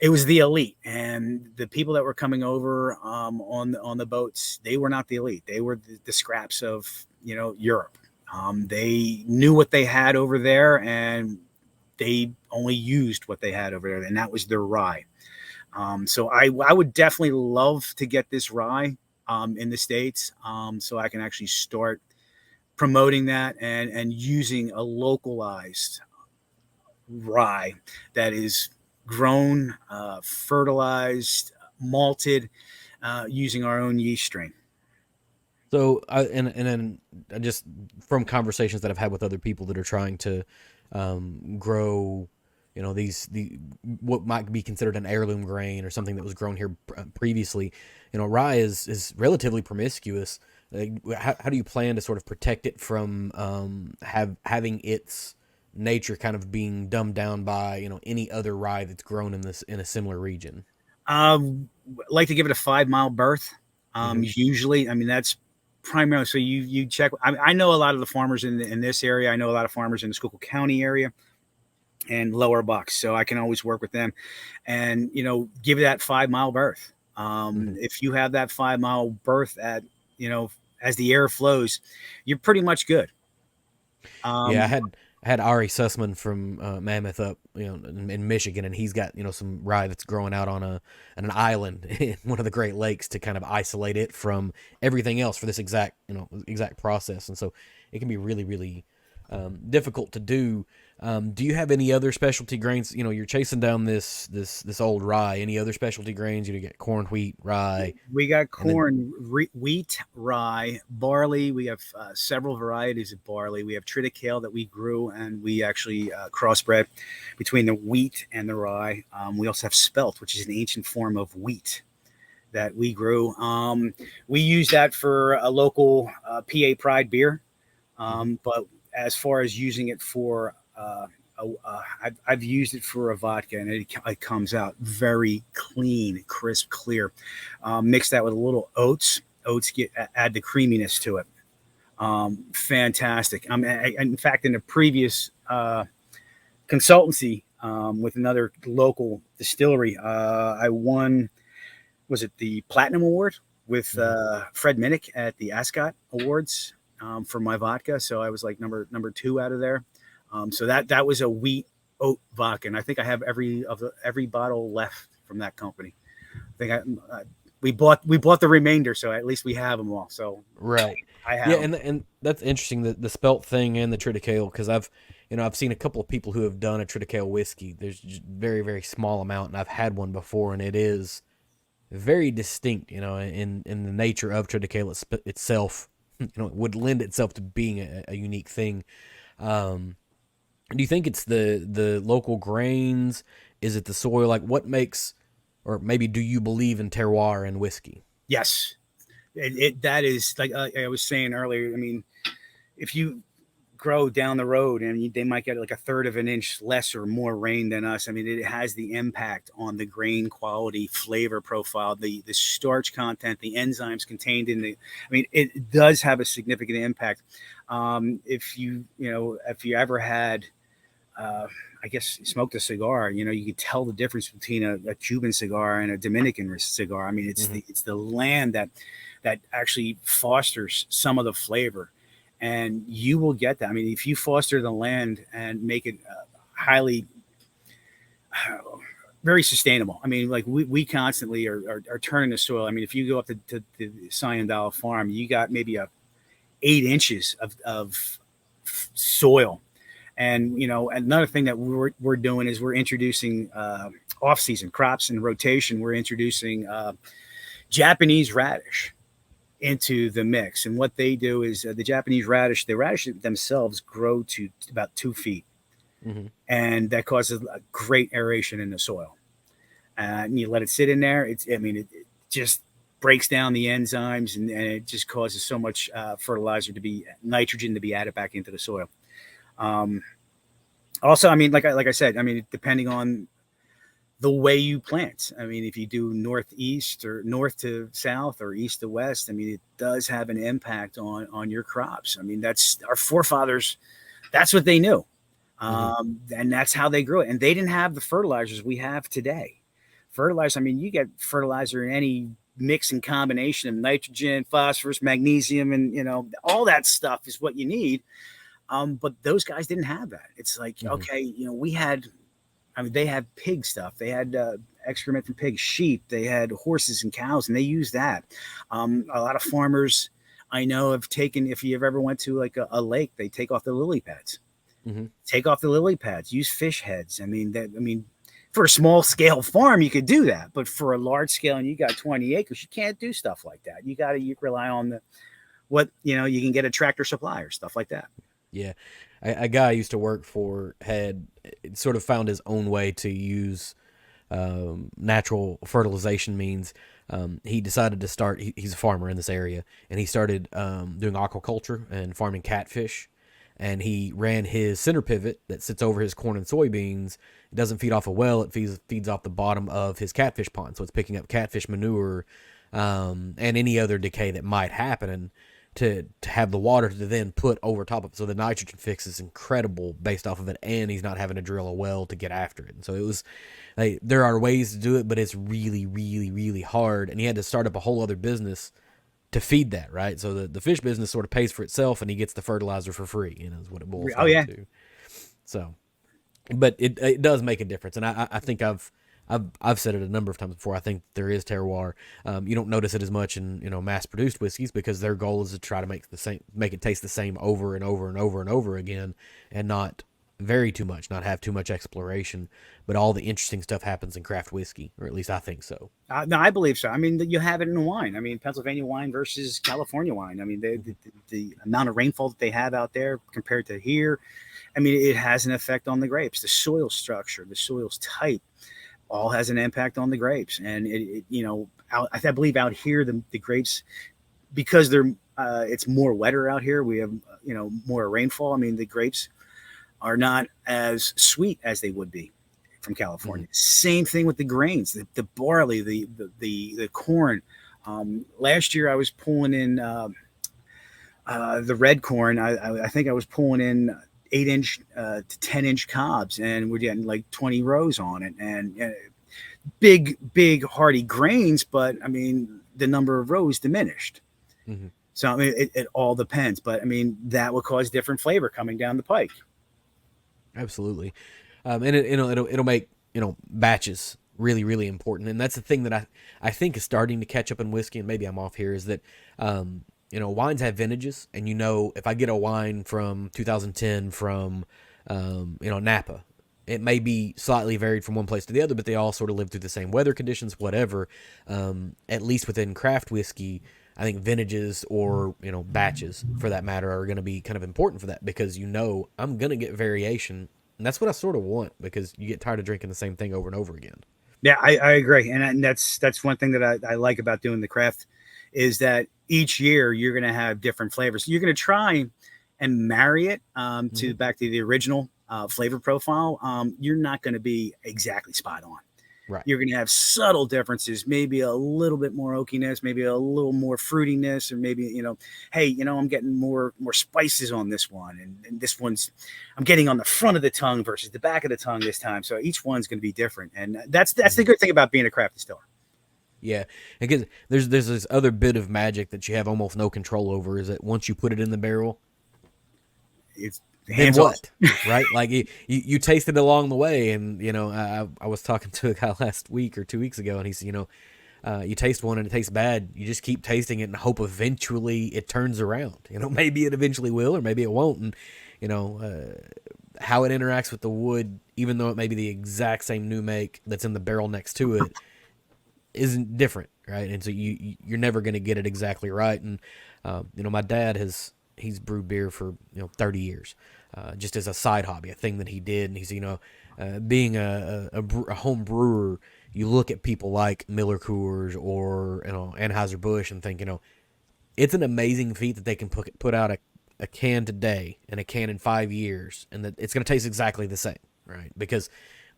the elite, and the people that were coming over on the boats, they were not the elite. They were the scraps of Europe. They knew what they had over there, and they only used what they had over there, and that was their rye. So I would definitely love to get this rye in the States, so I can actually start promoting that and using a localized rye that is grown, fertilized, malted, using our own yeast strain. So, and then just from conversations that I've had with other people that are trying to grow, the what might be considered an heirloom grain or something that was grown here previously, rye is relatively promiscuous. How do you plan to sort of protect it from having its nature kind of being dumbed down by any other rye that's grown in a similar region? Like to give it a 5 mile berth. Mm-hmm. Usually, I mean, that's primarily, so you check. I know a lot of the farmers in this area. I know a lot of farmers in the Schuylkill County area and Lower Bucks, so I can always work with them and give it that 5 mile berth. If you have that 5 mile berth at as the air flows, you're pretty much good. Yeah, I had Ari Sussman from Mammoth up, in Michigan, and he's got some rye that's growing out on an island in one of the Great Lakes to kind of isolate it from everything else for this exact process, and so it can be really really difficult to do. Do you have any other specialty grains? You're chasing down this old rye. Any other specialty grains? You get corn, wheat, rye. We got corn, wheat, rye, barley. We have several varieties of barley. We have triticale that we grew, and we actually crossbred between the wheat and the rye. We also have spelt, which is an ancient form of wheat that we grew. We use that for a local PA Pride beer, but as far as using it for I've used it for a vodka, and it comes out very clean, crisp, clear. Mix that with a little oats. Oats add the creaminess to it. Fantastic. In fact, in a previous consultancy with another local distillery, I won. Was it the Platinum Award with Fred Minnick at the Ascot Awards for my vodka? So I was like number 2 out of there. So that was a wheat oat vodka, and I think I have every bottle left from that company. I think we bought the remainder, so at least we have them all. So right, I have. Yeah, and that's interesting, the spelt thing and the triticale, because I've seen a couple of people who have done a triticale whiskey. There's just very very small amount, and I've had one before, and it is very distinct. In the nature of triticale itself, it would lend itself to being a unique thing. Do you think it's the local grains? Is it the soil? Like, what makes, or maybe do you believe in terroir in whiskey? Yes, that is, like I was saying earlier. I mean, if you grow down the road and they might get like a third of an inch less or more rain than us, I mean, it has the impact on the grain quality, flavor profile, the starch content, the enzymes contained in the. I mean, it does have a significant impact. If you ever had. I guess smoked a cigar, you could tell the difference between a Cuban cigar and a Dominican cigar. I mean, it's the land that actually fosters some of the flavor, and you will get that. I mean, if you foster the land and make it highly, very sustainable. I mean, like we constantly are turning the soil. I mean, if you go up to the Syandal farm, you got maybe 8 inches of soil. And another thing that we're doing is we're introducing off-season crops and rotation. We're introducing Japanese radish, into the mix. And what they do is the Japanese radish, the radish themselves grow to about 2 feet, Mm-hmm. and that causes a great aeration in the soil. And you let it sit in there. It just breaks down the enzymes, and it just causes so much fertilizer to be nitrogen to be added back into the soil. Um, Also, like I said, depending on the way you plant. If you do northeast or north to south or east to west, it does have an impact on your crops. That's our forefathers. That's what they knew, Mm-hmm. and that's how they grew it. And they didn't have the fertilizers we have today. Fertilizer. You get fertilizer in any mix and combination of nitrogen, phosphorus, magnesium, and all that stuff is what you need. But those guys didn't have that. It's like, Mm-hmm. okay, we had, they had pig stuff. They had excrement from pigs, sheep. They had horses and cows, and they used that. A lot of farmers I know have taken, if you ever went to like a lake, they take off the lily pads. Mm-hmm. Take off the lily pads. Use fish heads. For a small scale farm, you could do that, but for a large scale, and you got 20 acres, you can't do stuff like that. You rely on what you can get a Tractor Supply or stuff like that. Yeah, a guy I used to work for had sort of found his own way to use natural fertilization means. He decided to start. He's a farmer in this area, and he started doing aquaculture and farming catfish. And he ran his center pivot that sits over his corn and soybeans. It doesn't feed off a well; it feeds off the bottom of his catfish pond. So it's picking up catfish manure and any other decay that might happen. And to have the water to then put over top of it. So the nitrogen fix is incredible based off of it, and he's not having to drill a well to get after it. And so it was like, there are ways to do it, but it's really, really, really hard. And he had to start up a whole other business to feed that, right? So the fish business sort of pays for itself, and he gets the fertilizer for free, is what it boils Oh down yeah. to. So, but it does make a difference. And I think I've said it a number of times before. I think there is terroir. You don't notice it as much in mass produced whiskeys because their goal is to try to make it taste the same over and over and over and over again, and not vary too much, not have too much exploration. But all the interesting stuff happens in craft whiskey, or at least I think so. No, I believe so. You have it in wine. Pennsylvania wine versus California wine. The amount of rainfall that they have out there compared to here, it has an effect on the grapes. The soil structure, the soil's type, all has an impact on the grapes. And I believe out here the grapes, because they're it's more wetter out here. We have more rainfall. The grapes are not as sweet as they would be from California. Mm-hmm. Same thing with the grains, the barley, the corn. Last year I was pulling in the red corn. I think I was pulling in 8-inch to 10-inch cobs, and we're getting like 20 rows on it, and big hearty grains. But the number of rows diminished. Mm-hmm. So it all depends. But that will cause different flavor coming down the pike. Absolutely. And it'll make batches really, really important. And that's the thing that I think is starting to catch up in whiskey, and maybe I'm off here, is that wines have vintages, and if I get a wine from 2010 from Napa, it may be slightly varied from one place to the other, but they all sort of live through the same weather conditions, whatever. At least within craft whiskey, I think vintages or batches, for that matter, are going to be kind of important for that, because I'm going to get variation, and that's what I sort of want, because you get tired of drinking the same thing over and over again. Yeah, I agree, and that's one thing that I like about doing the craft, is that each year you're going to have different flavors. You're going to try and marry it to back to the original flavor profile. You're not going to be exactly spot on. Right. You're going to have subtle differences, maybe a little bit more oakiness, maybe a little more fruitiness, or maybe, hey, I'm getting more spices on this one. And this one's, I'm getting on the front of the tongue versus the back of the tongue this time. So each one's going to be different. And that's the good thing about being a craft distiller. Yeah, because there's this other bit of magic that you have almost no control over, is that once you put it in the barrel, It's then what? Right? Like you taste it along the way, and I was talking to a guy last week or 2 weeks ago, and he said, you taste one and it tastes bad, you just keep tasting it and hope eventually it turns around. Maybe it eventually will, or maybe it won't. And how it interacts with the wood, even though it may be the exact same new make that's in the barrel next to it, isn't different, right? And so you're never going to get it exactly right. And my dad he's brewed beer for 30 years, just as a side hobby, a thing that he did. And he's being a home brewer, you look at people like Miller Coors or Anheuser Busch and think it's an amazing feat that they can put out a can today and a can in 5 years, and that it's going to taste exactly the same, right? Because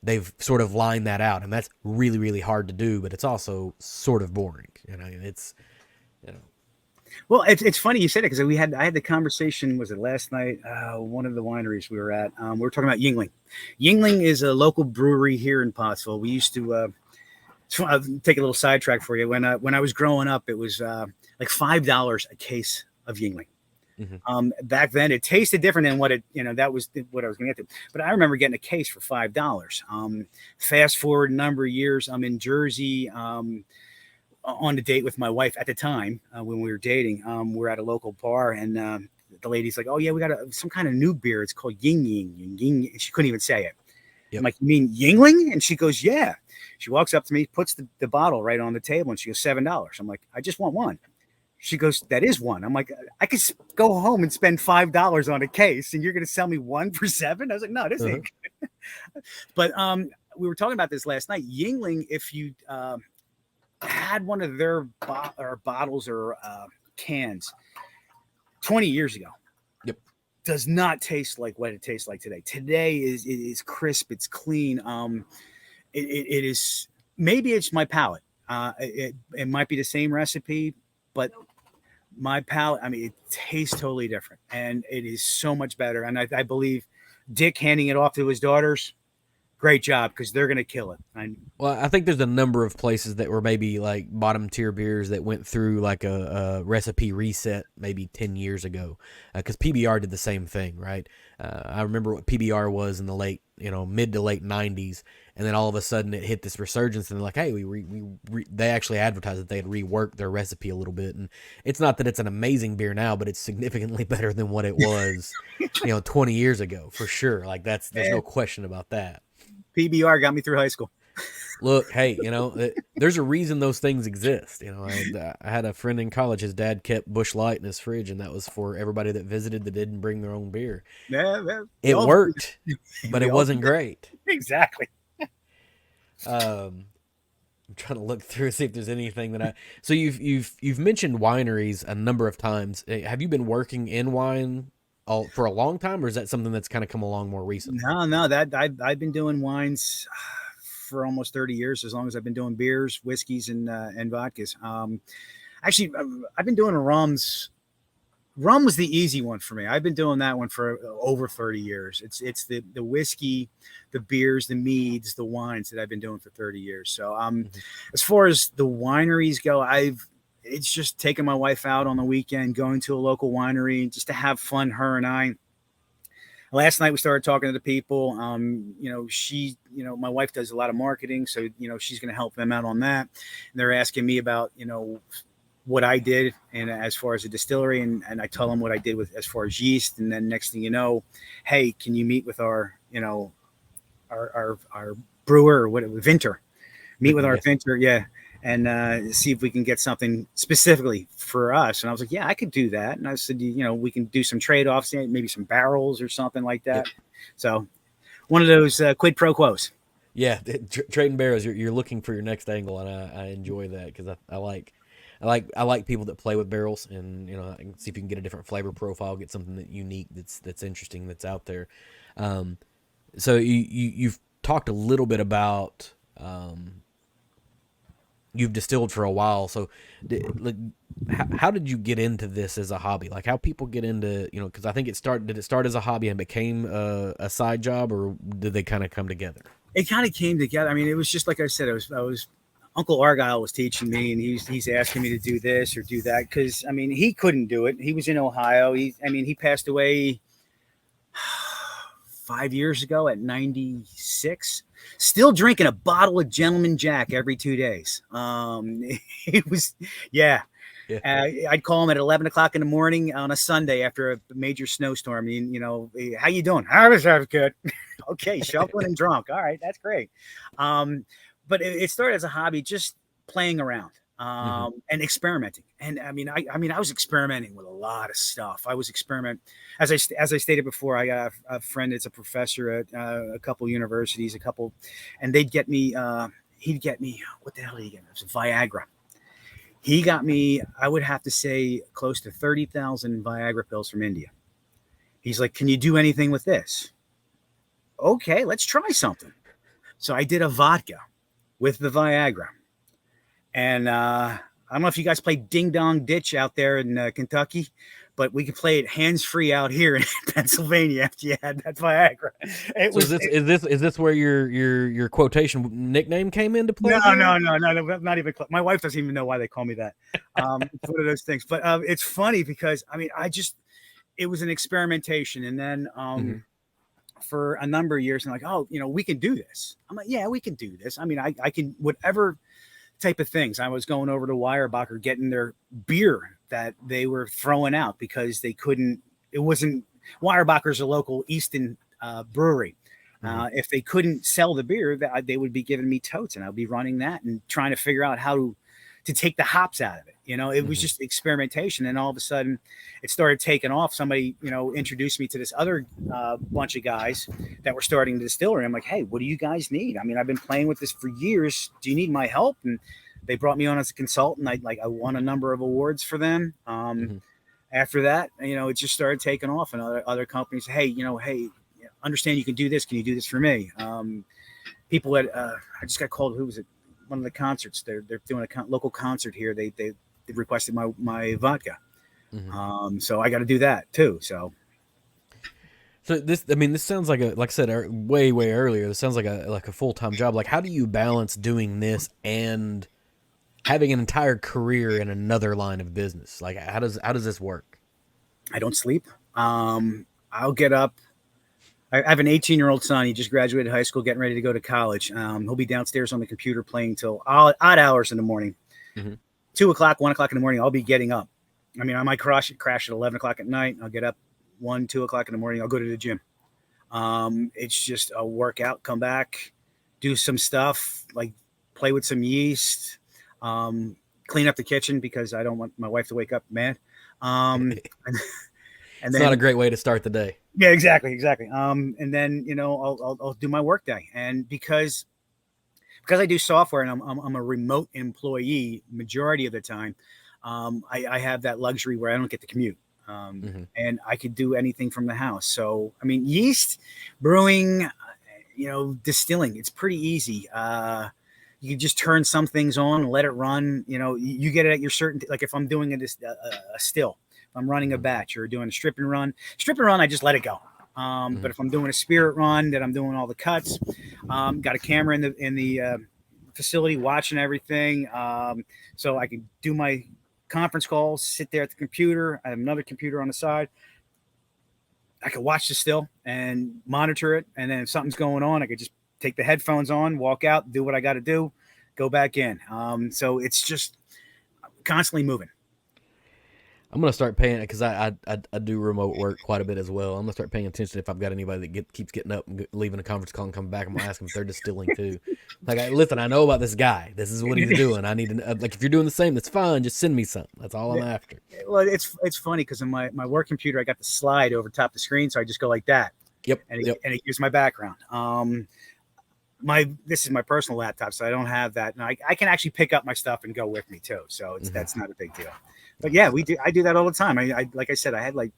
they've sort of lined that out, and that's really, really hard to do, but it's also sort of boring. It's. Well, it's funny you said it, because I had the conversation, was it last night? One of the wineries we were at, we were talking about Yingling. Yingling is a local brewery here in Pottsville. We used to I'll take a little sidetrack for you. When I was growing up, it was like $5 a case of Yingling. Mm-hmm. Back then, it tasted different than what that was what I was going to get to. But I remember getting a case for $5. Fast forward a number of years, I'm in Jersey. On a date with my wife at the time, when we were dating. We're at a local bar, and the lady's like, "Oh yeah, we got some kind of new beer. It's called Ying Ying Ying." She couldn't even say it. Yep. I'm like, "You mean Yingling?" And she goes, "Yeah." She walks up to me, puts the bottle right on the table, and she goes, $7. I'm like, "I just want one." She goes, "That is one." I'm like, "I could go home and spend $5 on a case, and you're going to sell me one for $7?" I was like, "No, this ain't good." But we were talking about this last night. Yingling, if you had one of their bottles or cans 20 years ago, yep, does not taste like what it tastes like today. Today is crisp, it's clean. It is, maybe it's my palate. It might be the same recipe, but my palate, it tastes totally different, and it is so much better. And I believe Dick handing it off to his daughters, great job, because they're going to kill it. Well, I think there's a number of places that were maybe like bottom tier beers that went through like a recipe reset maybe 10 years ago, because PBR did the same thing, right? I remember what PBR was in the mid to late 90s, and then all of a sudden it hit this resurgence, and they're like, hey, they actually advertised that they had reworked their recipe a little bit, and it's not that it's an amazing beer now, but it's significantly better than what it was 20 years ago, for sure. Like there's no question about that. PBR got me through high school. Look, hey, there's a reason those things exist. I had a friend in college. His dad kept Busch Light in his fridge, and that was for everybody that visited that didn't bring their own beer. Yeah, it worked, but it wasn't great. Exactly. I'm trying to look through, see if there's anything that So you've mentioned wineries a number of times. Have you been working in wine for a long time, or is that something that's kind of come along more recently? No, that I've been doing wines for almost 30 years, as long as I've been doing beers, whiskeys, and vodkas. Actually, I've been doing rums. Rum was the easy one for me. I've been doing that one for over 30 years. It's the whiskey, the beers, the meads, the wines that I've been doing for 30 years. So as far as the wineries go, it's just taking my wife out on the weekend, going to a local winery just to have fun, her and I. Last night we started talking to the people. My wife does a lot of marketing, so she's going to help them out on that. And they're asking me about what I did, and as far as a distillery, and I tell them what I did with as far as yeast. And then next thing you know, hey, can you meet with our brewer, or what, Vinter? Meet with our Vinter, yeah. And see if we can get something specifically for us. And I was like, yeah, I could do that. And I said, we can do some trade-offs, maybe some barrels or something like that. Yep. So one of those quid pro quos. Yeah, trading barrels. You're looking for your next angle, and I enjoy that, because I like people that play with barrels, and see if you can get a different flavor profile, get something that unique, that's interesting, that's out there. So you've talked a little bit about. You've distilled for a while, so how did you get into this as a hobby? Like, how people get into, because I think did it start as a hobby and became a side job, or did they kind of come together? It kind of came together. It was just like I said, I was Uncle Argyle was teaching me, and he's asking me to do this or do that, because he couldn't do it. He was in Ohio. He passed away 5 years ago at 96. Still drinking a bottle of Gentleman Jack every 2 days. It was, yeah. I'd call him at 11 o'clock in the morning on a Sunday after a major snowstorm. How you doing? I was good. Okay, shuffling and drunk. All right, that's great. But it started as a hobby, just playing around. Mm-hmm. and experimenting. And I was experimenting with a lot of stuff. I was experimenting, as I stated before. I got a friend that's a professor at a couple universities, and they'd get me. He'd get me. What the hell did he get me? It was Viagra. He got me, I would have to say, close to 30,000 Viagra pills from India. He's like, "Can you do anything with this?" Okay, let's try something. So I did a vodka with the Viagra. And I don't know if you guys play Ding Dong Ditch out there in Kentucky, but we could play it hands free out here in Pennsylvania after you had that Viagra. So is this where your quotation nickname came into play? No, not even close. My wife doesn't even know why they call me that. It's one of those things. But it's funny because it was an experimentation, and then for a number of years, I'm like, oh, we can do this. I'm like, yeah, we can do this. I mean, I can whatever type of things. I was going over to Weyerbacher getting their beer that they were throwing out because they couldn't. It wasn't Weyerbacher's a local Easton brewery. If they couldn't sell the beer, they would be giving me totes, and I'd be running that and trying to figure out how to take the hops out of it. It was just experimentation, and all of a sudden, it started taking off. Somebody, introduced me to this other bunch of guys that were starting the distillery. I'm like, hey, what do you guys need? I mean, I've been playing with this for years. Do you need my help? And they brought me on as a consultant. I won a number of awards for them. After that, it just started taking off, and other companies, hey, understand you can do this. Can you do this for me? People at I just got called. Who was it? One of the concerts. They're doing a local concert here. They requested my vodka. So I got to do that too. So this sounds like like I said, way earlier. This sounds like a full-time job. Like, how do you balance doing this and having an entire career in another line of business? Like, how does this work? I don't sleep. I'll get up. I have an 18-year-old son. He just graduated high school, getting ready to go to college. He'll be downstairs on the computer playing till odd hours in the morning. 2 o'clock, 1 o'clock in the morning, I'll be getting up. I mean, I might crash at 11 o'clock at night. I'll get up 1, 2 o'clock in the morning. I'll go to the gym. It's just a workout, come back, do some stuff, like play with some yeast, clean up the kitchen because I don't want my wife to wake up mad. It's not a great way to start the day. Yeah, exactly. And then, I'll do my work day. And because I do software and I'm a remote employee majority of the time, I have that luxury where I don't get to commute. And I could do anything from the house. So, I mean, yeast, brewing, distilling, it's pretty easy. You can just turn some things on and let it run. You get it at your certain, like if I'm doing a still, if I'm running a batch or doing a strip and run, I just let it go. But if I'm doing a spirit run, that I'm doing all the cuts, got a camera in the facility watching everything. So I can do my conference calls, sit there at the computer. I have another computer on the side. I can watch the still and monitor it. And then if something's going on, I could just take the headphones on, walk out, do what I got to do, go back in. So it's just constantly moving. I'm gonna start paying, because I do remote work quite a bit as well. I'm gonna start paying attention if I've got anybody that keeps getting up and leaving a conference call and coming back. I'm gonna ask them if they're distilling too. Like, listen, I know about this guy. This is what he's doing. I need to like, if you're doing the same, that's fine. Just send me something. That's all I'm after. Well, it's funny because in my work computer, I got the slide over top the screen, so I just go like that. Yep. And it gives my background. This is my personal laptop, so I don't have that. And I can actually pick up my stuff and go with me too. So that's not a big deal. But yeah, I do that all the time. I like I said, I had like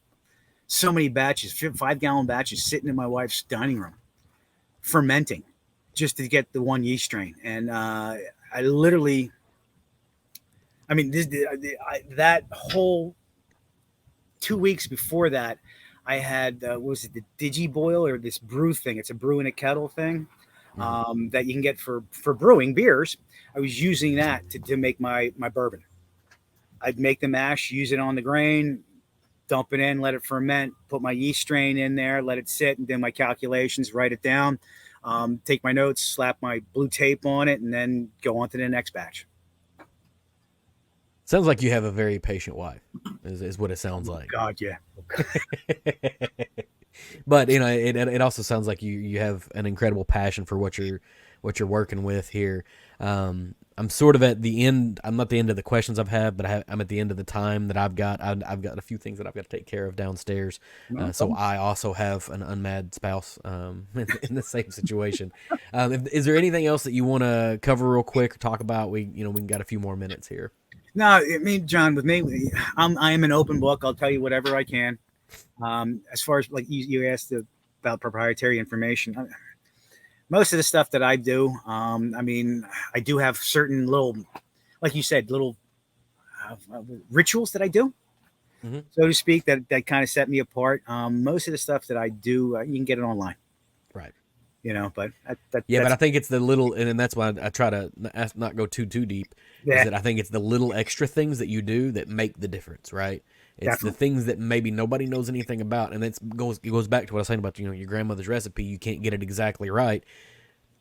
so many batches, 5-gallon batches sitting in my wife's dining room, fermenting just to get the one yeast strain. And I literally, that whole 2 weeks before that, I had, what was it, the Boilo or this brew thing? It's a brew in a kettle thing that you can get for brewing beers. I was using that to make my bourbon. I'd make the mash, use it on the grain, dump it in, let it ferment, put my yeast strain in there, let it sit, and do my calculations, write it down, take my notes, slap my blue tape on it, and then go on to the next batch. Sounds like you have a very patient wife, is what it sounds like. God, yeah. But it also sounds like you have an incredible passion for what you're working with here. I'm sort of at the end. I'm not the end of the questions I've had, but I'm at the end of the time that I've got. I've got a few things that I've got to take care of downstairs. No So problem. I also have an unmad spouse in the same situation. Is there anything else that you want to cover real quick or talk about? We got a few more minutes here. No, I mean, John, with me, I am an open book. I'll tell you whatever I can. As far as like you asked about proprietary information, most of the stuff that I do, I mean, I do have certain little, like you said, little rituals that I do, so to speak, that kind of set me apart. Most of the stuff that I do, you can get it online, Right. but Yeah, but I think it's the little, and that's why I try to not go too deep. Is yeah, that I think it's the little extra things that you do that make the difference, right? It's the definitely. things that maybe nobody knows anything about, and it goes back to what I was saying about your grandmother's recipe. You can't get it exactly right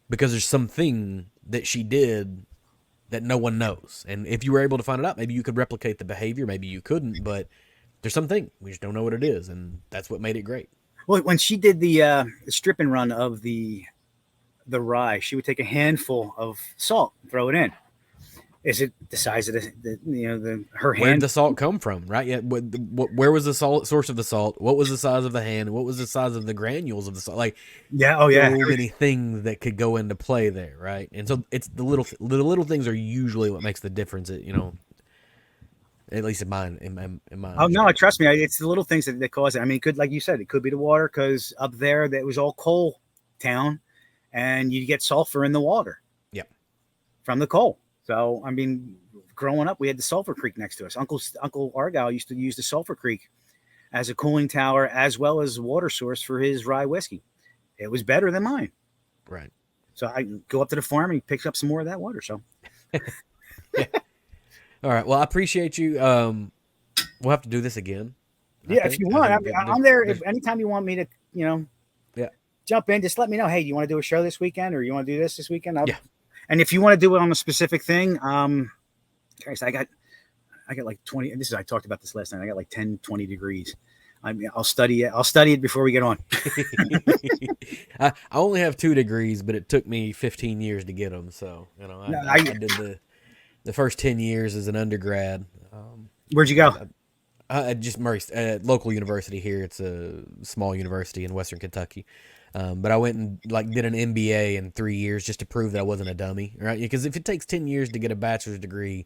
because there's something that she did that no one knows, and if you were able to find it out, maybe you could replicate the behavior, maybe you couldn't, but there's something we just don't know what it is, and that's what made it great. Well, when she did the strip and run of the rye, she would take a handful of salt, and throw it in. Is it the size of the her Where did hand? the salt come from? Right? Yeah. Where was the salt source of the salt? What was the size of the hand? What was the size of the granules of the salt? Like Yeah. Oh yeah. so many things that could go into play there, right? And so it's the little things are usually what makes the difference. At least in mine, in my Oh no, understanding. trust me. It's the little things that cause it. I mean, it could, like you said, it could be the water because up there that was all coal town, and you get sulfur in the water Yeah. from the coal. So I mean, growing up, we had the Sulphur Creek next to us. Uncle Argyle used to use the Sulphur Creek as a cooling tower as well as water source for his rye whiskey. It was better than mine. Right. So I go up to the farm and he picks up some more of that water. So Yeah. All right. Well, I appreciate you. We'll have to do this again. I yeah, if think. you I want, think I'm there. If anytime you want me to, yeah. jump in, just let me know. Hey, do you want to do a show this weekend, or you want to do this weekend? Yeah. And if you want to do it on a specific thing, guys, I got like 20. This is I talked about this last night. I got like 10, 20 degrees. I mean, I'll study it. I'll study it before we get on. I only have 2 degrees, but it took me 15 years to get them. So No, I did the first 10 years as an undergrad. Where'd you go? Just Murray, local university here. It's a small university in Western Kentucky. But I went and did an MBA in 3 years just to prove that I wasn't a dummy, right? Because if it takes 10 years to get a bachelor's degree,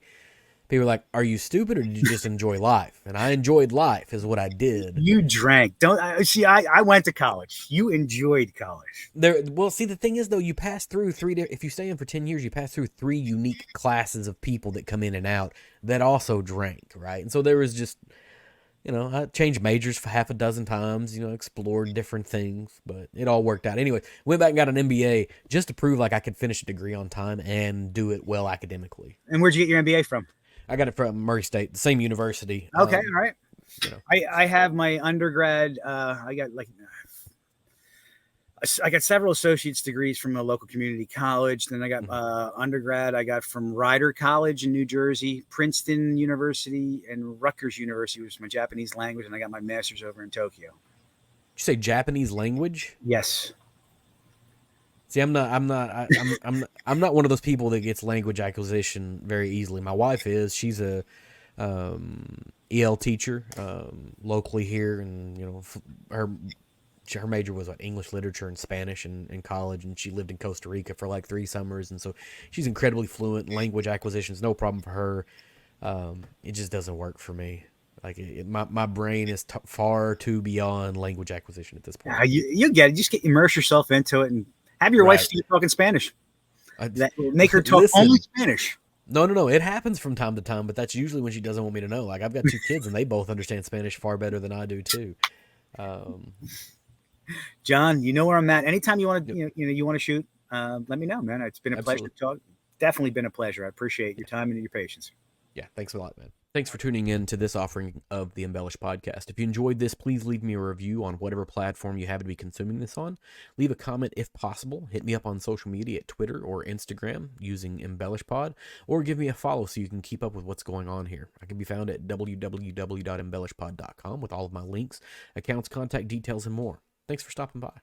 people are like, "Are you stupid or did you just enjoy life?" And I enjoyed life, is what I did. You drank. Don't see. I went to college. You enjoyed college. Well, see, the thing is though, you pass through if you stay in for 10 years, you pass through 3 unique classes of people that come in and out that also drank, right? And so there was just. I changed majors for half a dozen times, explored different things, but it all worked out. Anyway, went back and got an MBA just to prove I could finish a degree on time and do it well academically. And where'd you get your MBA from? I got it from Murray State, the same university. Okay, all right. You know. I have my undergrad. I got several associate's degrees from a local community college. Then I got undergrad. I got from Rider College in New Jersey, Princeton University, and Rutgers University, which is my Japanese language. And I got my master's over in Tokyo. Did you say Japanese language? Yes. See, I'm not one of those people that gets language acquisition very easily. My wife is. She's a EL teacher locally here, and her major was English literature and Spanish in college, and she lived in Costa Rica for like 3 summers, and so she's incredibly fluent. Language acquisition is no problem for her. It just doesn't work for me. Like my brain is far too beyond language acquisition at this point. You get it. Just immerse yourself into it and have your wife start talking Spanish. That will make her talk only Spanish. No. It happens from time to time, but that's usually when she doesn't want me to know. Like I've got 2 kids, and they both understand Spanish far better than I do too. John, you know where I'm at. Anytime you want to, you want to shoot, let me know, man. It's been a pleasure to talk. Definitely been a pleasure. I appreciate your time and your patience. Yeah, thanks a lot, man. Thanks for tuning in to this offering of the Embellish Podcast. If you enjoyed this, please leave me a review on whatever platform you happen to be consuming this on. Leave a comment if possible. Hit me up on social media at Twitter or Instagram using EmbellishPod, or give me a follow so you can keep up with what's going on here. I can be found at www.embellishpod.com with all of my links, accounts, contact details, and more. Thanks for stopping by.